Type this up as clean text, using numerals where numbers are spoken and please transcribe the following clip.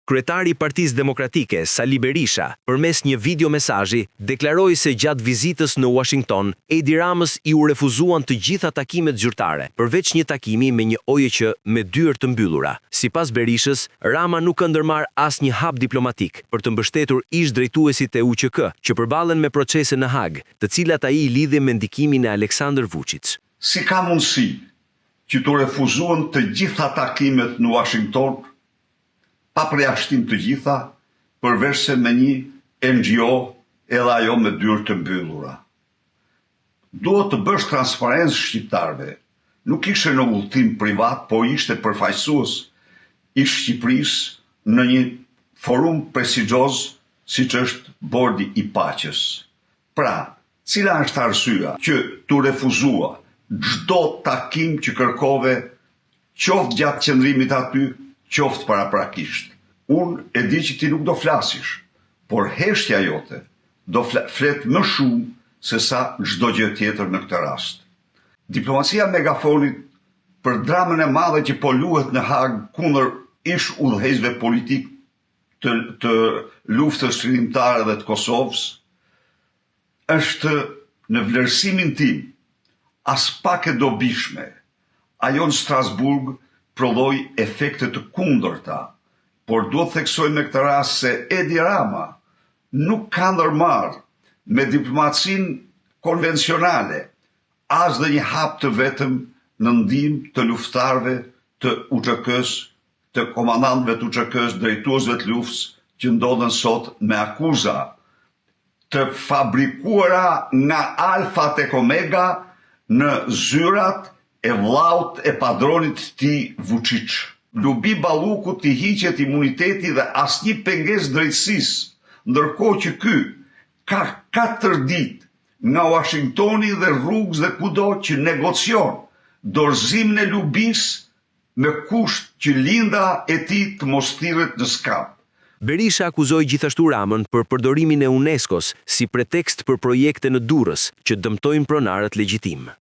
Kryetari i Partisë Demokratike, Sali Berisha, përmes një video mesazhi, deklaroi se gjatë vizitës në Washington, Edi Ramës i u refuzuan të gjitha takimet zyrtare, përveç një takimi me një OJQ me dyert të mbyllura. Sipas Berishës, Rama nuk ka ndërmarrë asnjë hap diplomatik për të mbështetur ish drejtuesit e UQK që përballen me procese në Hag, të cilat ai i lidhi me ndikimin e Aleksandar Vučić. Si ka mundësi që të refuzuan të gjitha takimet në Washington, pa përjashtim të gjitha, përveç se me një NGO edhe ajo me dyert të mbyllura. Duhet të bësh transparencë shqiptarëve. Nuk ishte në udhëtim privat, po ishte përfaqësues i Shqipërisë në një forum prestigjioz siç është Bordi i Paqes. Pra, cila është arsyeja që tu refuzua çdo takim që kërkove, qoftë gjatë qëndrimit aty, qoftë paraprakisht. Unë e di që ti nuk do flasish, por heshtja jote do flet më shumë se sa çdo gjë tjetër në këtë rast. Diplomacia megafonit për dramën e madhe që po luhet në Hag kundër ish udhëheqësve politik të luftës çlirimtare dhe të Kosovës është në vlerësimin tim as pak e dobishme. Ajo në Strasburg prodhoi efekte të kundërta, por duhet theksoj me këtë rast se Edi Rama nuk ka ndërmarrë me diplomacinë konvencionale as dhe një hap të vetëm në ndihmë të luftarëve të UÇK-s, të komandantëve të UÇK-s, drejtuesve të luftës që ndodhen sot me akuza të fabrikuara nga Alfa tek Omega në zyrat e vllaut e padronit të tij Vučić. Lubi Balluku t'i hiqet imuniteti dhe asnjë pengesë drejtësisë, ndërkohë që ky ka 4 ditë nga Washingtoni dhe rrugës dhe kudo që negocion dorëzimin e lubisë me kusht që linda e tij të mos thirret në skap. Berisha akuzoi gjithashtu Ramën për përdorimin e UNESCO-s si pretekst për projekte në Durrës që dëmtojnë pronarët legjitim.